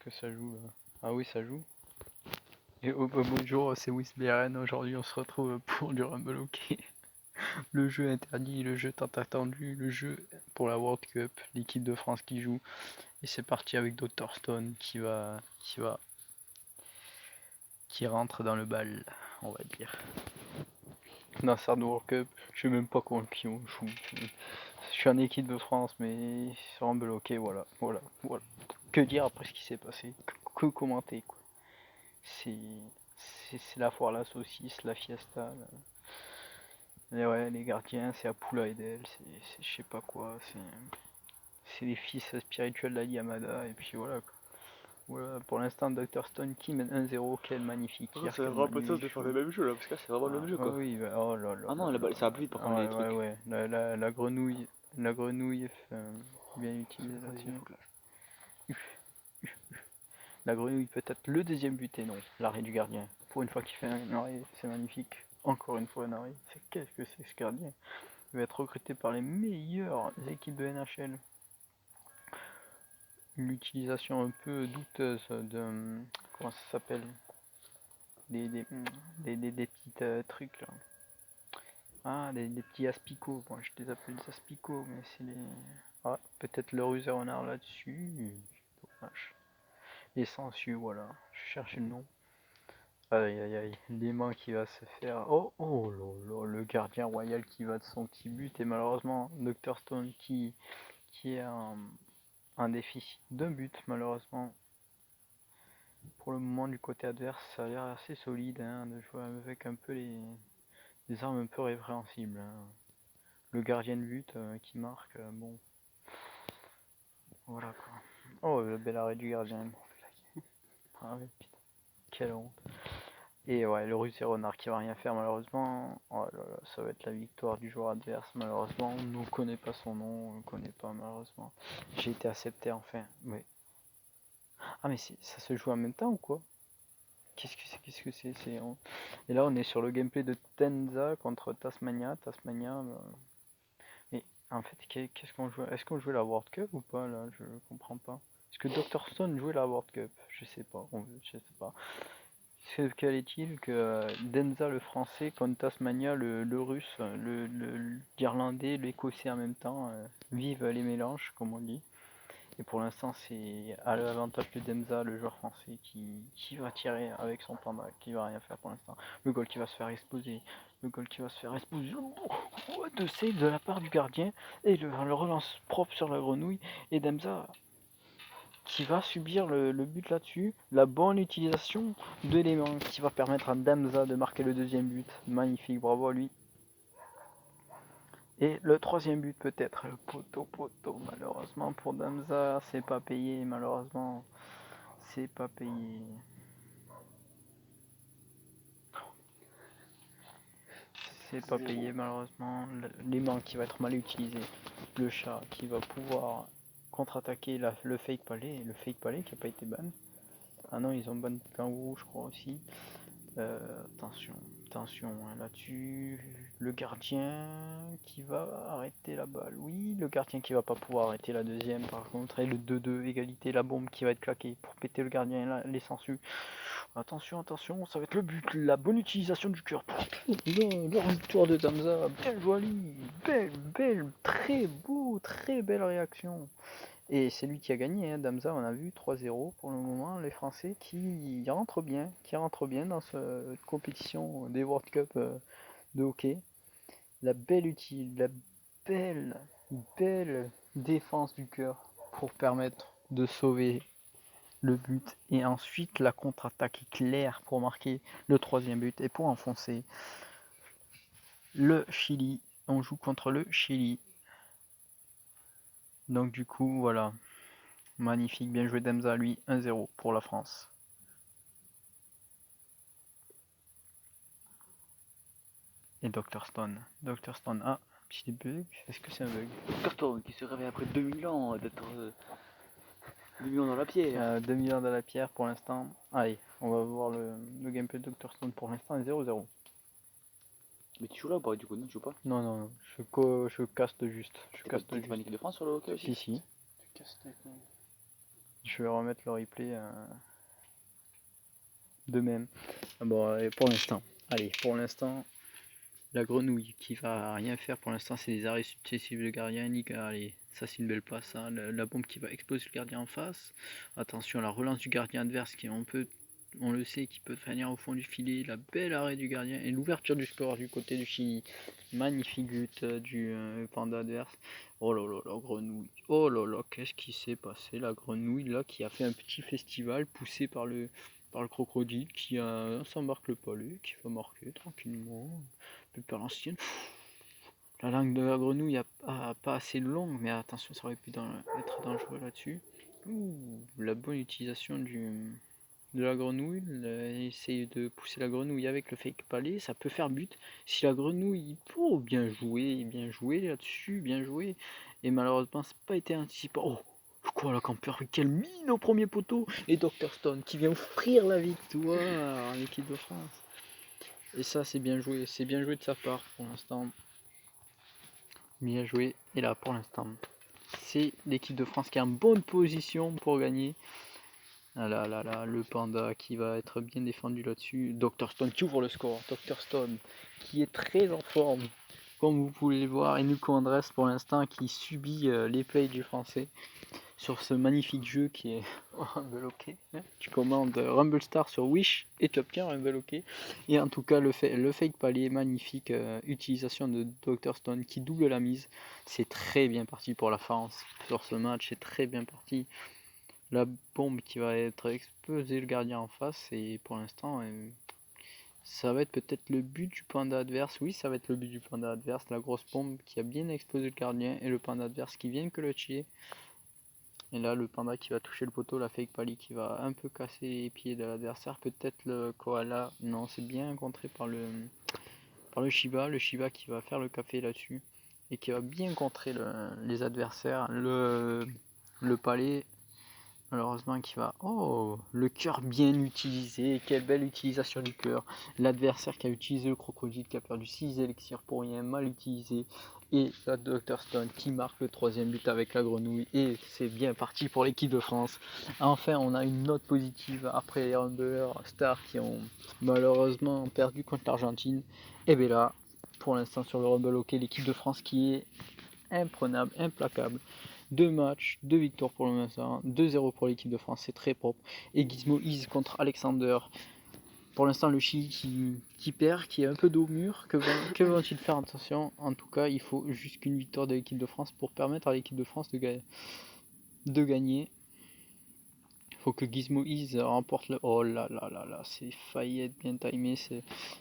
que ça joue là? Ah oui, ça joue. Et oh bah, bonjour, c'est WisBRN. Aujourd'hui, on se retrouve pour du Rumble Hockey. Le jeu interdit, le jeu tant attendu, le jeu pour la World Cup, l'équipe de France qui joue. Et c'est parti avec Dr Stone qui rentre dans le bal, on va dire. Dans cette World Cup, je sais même pas contre qui on joue. Je suis en équipe de France, mais sur Rumble Hockey, voilà. Que dire après ce qui s'est passé? Que commenter quoi? C'est la foire, la saucisse, la fiesta. Et ouais, les gardiens, c'est Apula et Del, c'est je sais pas quoi, c'est les fils spirituels d'Ali Yamada, et puis voilà quoi. Voilà, pour l'instant, Dr Stone qui mène 1-0, quel magnifique Par hier, contre, ça a quel vraiment pas de sens de magnifique faire show. le même jeu là, parce que là c'est vraiment le même jeu Ah quoi. oui, bah, oh là là Ah là non, là. ça va plus vite par contre les trucs. Ouais, la grenouille, bien utilisée là-dessus. La grenouille peut être le deuxième but et non, l'arrêt du gardien. Pour une fois qu'il fait un arrêt, c'est magnifique. Encore une fois un arrêt. Qu'est-ce que c'est ce gardien? Il va être recruté par les meilleures équipes de NHL. L'utilisation un peu douteuse de... Comment ça s'appelle? Des petits trucs là. Ah, des petits aspicots. Bon, je les appelle des aspicots, mais c'est les... Ah, peut-être le rusé renard là-dessus. Dommage. Les sangsues, voilà. Je cherche le nom. Aïe aïe aïe, l'aimant qui va se faire. Oh là, le gardien royal qui va de son petit but. Et malheureusement, Dr Stone qui est un déficit d'un but, malheureusement. Pour le moment, du côté adverse, ça a l'air assez solide hein, de jouer avec un peu des armes un peu répréhensibles. Hein. Le gardien de but qui marque, bon. Voilà quoi. Oh, le bel arrêt du gardien. Ah ouais, putain, quelle honte. Et ouais, le Russe et Renard qui va rien faire malheureusement. Oh là là, ça va être la victoire du joueur adverse malheureusement. On ne connaît pas son nom, on ne connaît pas malheureusement. J'ai été accepté enfin. Oui. Ah mais ça se joue en même temps ou quoi? Qu'est-ce que c'est Et là on est sur le gameplay de Tenza contre Tasmania. Mais en fait qu'est-ce qu'on joue? Est-ce qu'on jouait la World Cup ou pas là? Je comprends pas. Est-ce que Dr Stone jouait la World Cup? Je sais pas. Je sais pas. Quel est-il que Denza le français contre Tasmania le russe, l'irlandais, l'écossais en même temps, vive les mélanges comme on dit. Et pour l'instant c'est à l'avantage de Denza, le joueur français qui va tirer avec son panda, qui va rien faire pour l'instant. Le goal qui va se faire exploser, de save de la part du gardien et le relance propre sur la grenouille et Denza qui va subir le but là-dessus. La bonne utilisation de l'élément qui va permettre à Damza de marquer le deuxième but. Magnifique, bravo à lui. Et le troisième but peut-être, le poteau. Malheureusement pour Damza, c'est pas payé. Malheureusement, c'est pas payé. C'est pas payé malheureusement. L'aimant qui va être mal utilisé. Le chat qui va pouvoir contre-attaquer le fake palais. Le fake palais qui n'a pas été ban. Ah non, ils ont ban Kangourou, je crois aussi. Attention hein, là-dessus. Le gardien qui va arrêter la balle. Oui, le gardien qui va pas pouvoir arrêter la deuxième par contre. Et le 2-2, égalité, la bombe qui va être claquée pour péter le gardien et les sangsues. Attention, ça va être le but. La bonne utilisation du cœur. Le retour de Damza. Belle joli. Belle, très beau, très belle réaction. Et c'est lui qui a gagné, hein. Damza, on a vu 3-0 pour le moment, les Français qui rentrent bien dans cette compétition des World Cup de hockey. La belle défense du cœur pour permettre de sauver le but et ensuite la contre-attaque éclair pour marquer le troisième but et pour enfoncer le Chili. On joue contre le Chili. Donc du coup, voilà. Magnifique, bien joué Demza, lui, 1-0 pour la France. Et Dr Stone. Ah, petit bug, est-ce que c'est un bug? Carton qui se réveille après 2000 ans d'être 2000 ans dans la pierre. 2 millions dans la pierre pour l'instant. Allez, on va voir le gameplay de Dr Stone pour l'instant, 0-0. Mais tu joues là ou pas du coup? Non, tu joues pas? Non, je caste juste. T'es pas en équipe de France sur le hockey aussi? Si. Je vais remettre le replay de même. Bon, pour l'instant. Allez, pour l'instant, la grenouille qui va rien faire pour l'instant, c'est des arrêts successifs de gardien. Allez, ça c'est une belle passe. Hein. La bombe qui va exploser le gardien en face. Attention, la relance du gardien adverse qui on le sait, qui peut venir au fond du filet. La belle arrêt du gardien et l'ouverture du score du côté du Chili. Magnifique but du panda adverse. Oh là là, la grenouille. Oh là là, qu'est-ce qui s'est passé? La grenouille là qui a fait un petit festival poussé par le crocodile qui s'embarque le palais, qui va marquer tranquillement. Par l'ancienne. La langue de la grenouille pas assez longue, mais attention, ça aurait pu être dangereux là-dessus. La bonne utilisation de la grenouille. Essayer de pousser la grenouille avec le fake palais, ça peut faire but. Si la grenouille, oh, bien joué là-dessus, bien joué. Et malheureusement, ça n'a pas été anticipé. Oh, quoi, la campeur, quelle mine au premier poteau. Et Dr Stone qui vient offrir la victoire à l'équipe de France. Et ça, c'est bien joué de sa part pour l'instant. Bien joué. Et là, pour l'instant, c'est l'équipe de France qui est en bonne position pour gagner. Ah là là là, le panda qui va être bien défendu là-dessus. Dr Stone qui ouvre le score. Dr Stone qui est très en forme, comme vous pouvez le voir. Et Nico Andres pour l'instant qui subit les plays du français sur ce magnifique jeu qui est Rumble OK. Tu commandes Rumble Star sur Wish et tu obtiens Rumble OK. Et en tout cas, le fake palais, magnifique utilisation de Dr Stone qui double la mise. C'est très bien parti pour la France sur ce match. C'est très bien parti. La bombe qui va être explosée le gardien en face. Et pour l'instant, ça va être peut-être le but du panda adverse. Oui, ça va être le but du panda adverse. La grosse bombe qui a bien explosé le gardien et le panda adverse qui vient que le tuer. Et là, le panda qui va toucher le poteau, la fake pali qui va un peu casser les pieds de l'adversaire. Peut-être le koala. Non, c'est bien contré par le Shiba. Le Shiba qui va faire le café là-dessus. Et qui va bien contrer les adversaires. Le palais, malheureusement, qui va... Oh, le cœur bien utilisé. Quelle belle utilisation du cœur. L'adversaire qui a utilisé le crocodile, qui a perdu 6 élixirs pour rien, mal utilisé. Et la Dr Stone qui marque le 3e but avec la grenouille. Et c'est bien parti pour l'équipe de France. Enfin, on a une note positive après les Rumblers Stars qui ont malheureusement perdu contre l'Argentine. Et bien là, pour l'instant sur le Rumble OK, l'équipe de France qui est imprenable, implacable. 2 matchs, 2 victoires pour le moment, 2-0 pour l'équipe de France, c'est très propre. Et Gizmo Is contre Alexander. Pour l'instant, le Chili qui perd, qui est un peu dos au mur. Que vont-ils faire? Attention, en tout cas, il faut juste qu'une victoire de l'équipe de France pour permettre à l'équipe de France de gagner. Il faut que Gizmo Is remporte le... Oh là là là là, c'est failli être bien timé.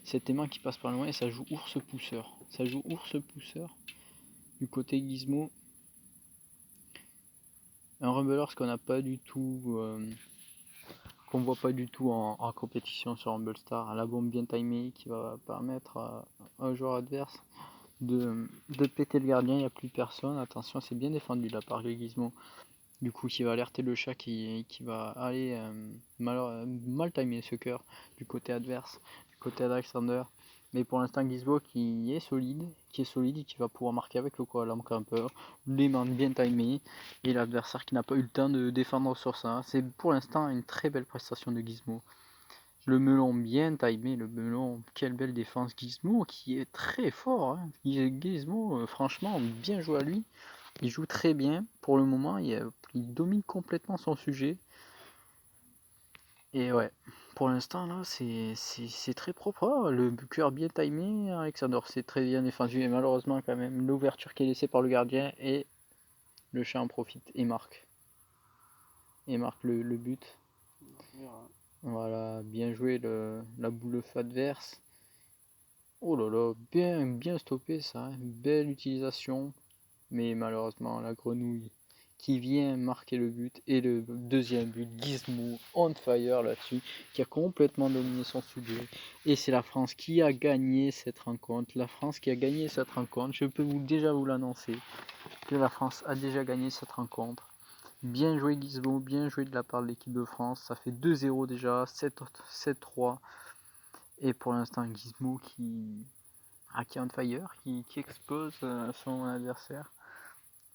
C'est tes mains qui passent par loin et ça joue ours pousseur. Ça joue ours pousseur du côté Gizmo. Un Rumblers qu'on n'a pas du tout... qu'on voit pas du tout en compétition sur Rumble Star. La bombe bien timée qui va permettre à un joueur adverse de péter le gardien. Il n'y a plus personne. Attention, c'est bien défendu de la part de Gizmo. Du coup, qui va alerter le chat qui va aller mal timer ce cœur du côté adverse, du côté d'Alexander. Mais pour l'instant, Gizmo qui est solide et qui va pouvoir marquer avec le koala camper. Les mains bien timées et l'adversaire qui n'a pas eu le temps de défendre sur ça. C'est pour l'instant une très belle prestation de Gizmo. Le melon bien timé, le melon, quelle belle défense. Gizmo qui est très fort. Hein. Gizmo, franchement, bien joué à lui. Il joue très bien pour le moment, il domine complètement son sujet. Et ouais, pour l'instant là, c'est très propre. Oh, le cœur bien timé, Alexander, c'est très bien défendu. Et malheureusement, quand même, l'ouverture qui est laissée par le gardien et le chat en profite et marque. Et marque le but. Voilà, bien joué la boule de feu adverse. Oh là là, bien stoppé ça. Hein. Belle utilisation. Mais malheureusement, la grenouille qui vient marquer le but et le 2e but, Gizmo on fire là-dessus, qui a complètement dominé son sujet. Et c'est la France qui a gagné cette rencontre. La France qui a gagné cette rencontre. Je peux déjà vous l'annoncer que la France a déjà gagné cette rencontre. Bien joué Gizmo, bien joué de la part de l'équipe de France. Ça fait 2-0 déjà, 7-3. Et pour l'instant, Gizmo qui est on fire, qui expose son adversaire.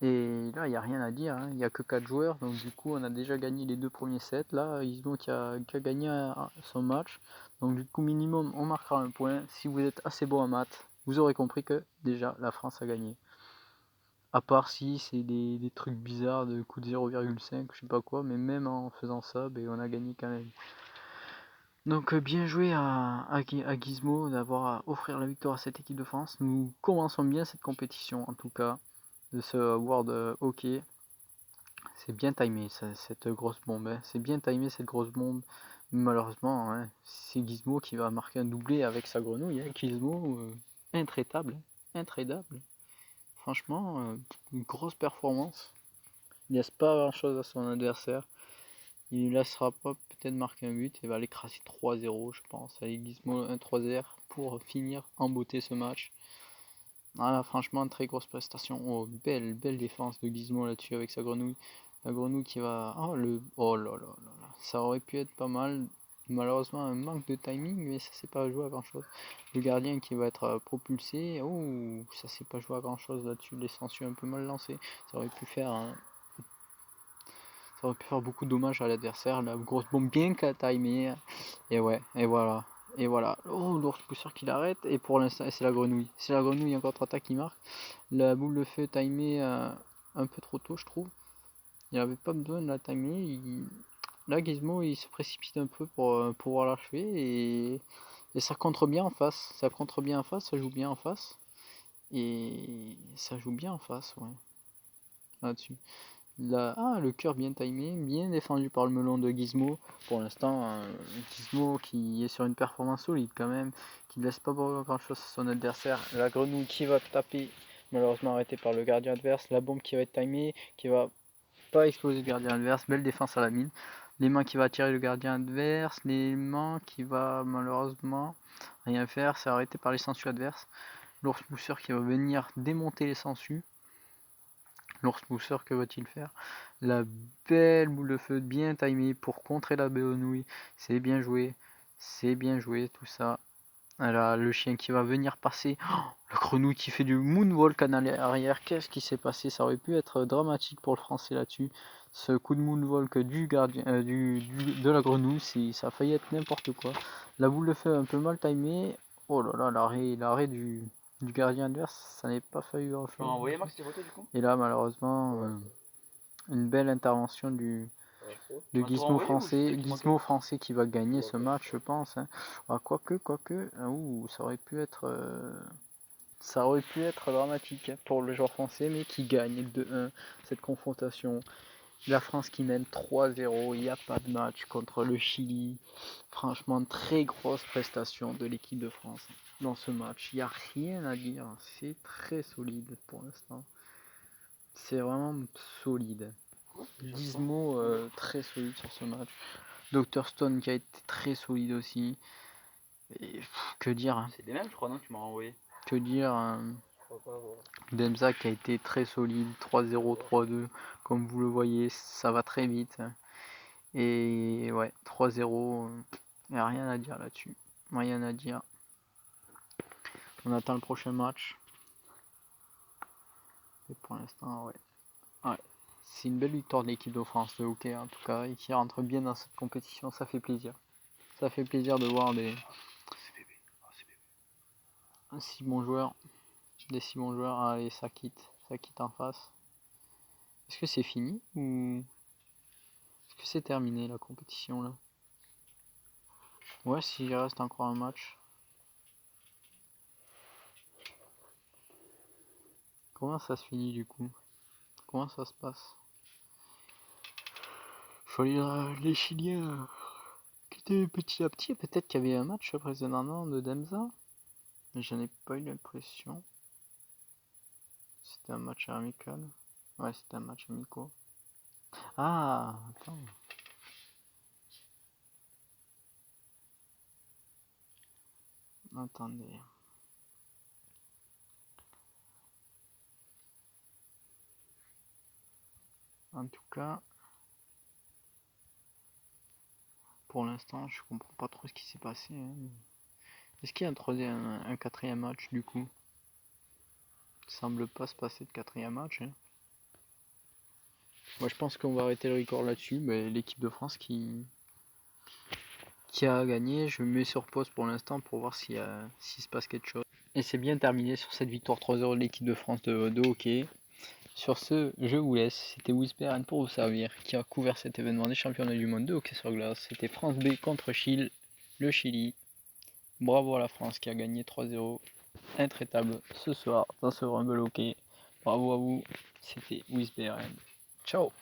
Et là, il n'y a rien à dire, hein. Il n'y a que 4 joueurs, donc du coup, on a déjà gagné les 2 premiers sets. Là, Gizmo qui a gagné son match. Donc du coup, minimum, on marquera un point. Si vous êtes assez bon en maths, vous aurez compris que déjà, la France a gagné. À part si c'est des trucs bizarres de coup de 0,5, je sais pas quoi, mais même en faisant ça, ben, on a gagné quand même. Donc bien joué à Gizmo d'avoir à offrir la victoire à cette équipe de France. Nous commençons bien cette compétition en tout cas de ce World Hockey. C'est bien timé cette grosse bombe, hein. C'est bien timé cette grosse bombe. Malheureusement, hein, c'est Gizmo qui va marquer un doublé avec sa grenouille. Hein. Gizmo, intraitable, intradable. Franchement, une grosse performance. Il laisse pas grand chose à son adversaire. Il ne laissera pas peut-être marquer un but. Il va l'écraser 3-0, je pense. Avec Gizmo 1-3-0 pour finir en beauté ce match. Voilà, franchement, très grosse prestation. Oh, belle défense de Gizmo là-dessus avec sa grenouille. La grenouille qui va. Oh là là là là. Ça aurait pu être pas mal. Malheureusement, un manque de timing, mais ça s'est pas joué à grand chose. Le gardien qui va être propulsé. Oh, ça s'est pas joué à grand chose là-dessus. Les sangsues un peu mal lancées. Ça aurait pu faire. Ça aurait pu faire beaucoup de dommages à l'adversaire. La grosse bombe bien timée. Et ouais, et voilà. Et voilà. Oh, l'ours pousseur qui l'arrête. Et pour l'instant, c'est la grenouille. C'est la grenouille en contre-attaque qui marque. La boule de feu timée un peu trop tôt, je trouve. Il n'avait pas besoin de la timer. Là, Gizmo, il se précipite un peu pour pouvoir l'achever. Et ça contre bien en face. Ça contre bien en face, ça joue bien en face. Et ça joue bien en face, ouais. Là-dessus. Le cœur bien timé, bien défendu par le melon de Gizmo. Pour l'instant, Gizmo qui est sur une performance solide quand même, qui ne laisse pas grand chose à son adversaire. La grenouille qui va taper, malheureusement arrêtée par le gardien adverse. La bombe qui va être timée, qui va pas exploser le gardien adverse. Belle défense à la mine. L'aimant qui va tirer le gardien adverse. L'aimant qui va malheureusement rien faire. C'est arrêté par les sangsues adverses. L'ours pousseur qui va venir démonter les sangsues. L'ours pousseur, que va-t-il faire? La belle boule de feu bien timée pour contrer la grenouille. C'est bien joué tout ça. Là, le chien qui va venir passer. Oh, le grenouille qui fait du moonwalk en arrière. Qu'est-ce qui s'est passé? Ça aurait pu être dramatique pour le français là-dessus. Ce coup de moonwalk du gardien, de la grenouille, ça a failli être n'importe quoi. La boule de feu un peu mal timée. Oh là là, l'arrêt du gardien adverse, ça n'est pas failli grand Tu peux chose. envoyer Max tes photos du coup? Et là, malheureusement, une belle intervention de Gizmo français. Gizmo français qui va gagner ce match, je pense. Hein. Ah, quoique, ça aurait pu être dramatique pour le joueur français, mais qui gagne 2-1 cette confrontation. La France qui mène 3-0, il n'y a pas de match contre le Chili. Franchement, très grosse prestation de l'équipe de France dans ce match. Il n'y a rien à dire, c'est très solide pour l'instant. C'est vraiment solide. Gizmo très solide sur ce match. Dr Stone qui a été très solide aussi. Et que dire, hein. C'est des mêmes, je crois, non? Tu m'as renvoyé. Que dire, Demza qui a été très solide, 3-0, 3-2, comme vous le voyez, ça va très vite. Et ouais, 3-0, il n'y a rien à dire là-dessus. Rien à dire. On attend le prochain match. Et pour l'instant, ouais. C'est une belle victoire de l'équipe de France de hockey en tout cas, et qui rentre bien dans cette compétition, ça fait plaisir. Ça fait plaisir de voir des 6 bons joueurs. Allez, ça quitte en face. Est-ce que c'est fini ou est-ce que c'est terminé la compétition là? Ouais, s'il reste encore un match. Comment ça se finit du coup? Comment ça se passe? Je voyais les Chiliens qui étaient petit à petit. Peut-être qu'il y avait un match précédemment de Demza. Mais j'en ai pas eu l'impression. C'était un match amical. Ouais, c'était un match amical. Ah, attends. Attendez. En tout cas, pour l'instant, je comprends pas trop ce qui s'est passé. Hein. Est-ce qu'il y a un quatrième match du coup? Il semble pas se passer de quatrième match. Hein. Moi je pense qu'on va arrêter le record là-dessus. Mais l'équipe de France qui a gagné. Je me mets sur pause pour l'instant pour voir s'il se passe quelque chose. Et c'est bien terminé sur cette victoire 3-0 de l'équipe de France de hockey. Sur ce, je vous laisse. C'était Whisper pour vous servir qui a couvert cet événement des championnats du monde de hockey sur glace. C'était France B contre Chili, le Chili. Bravo à la France qui a gagné 3-0. Intraitable ce soir dans ce Rumble hockey. Bravo à vous. C'était Whisper. Ciao.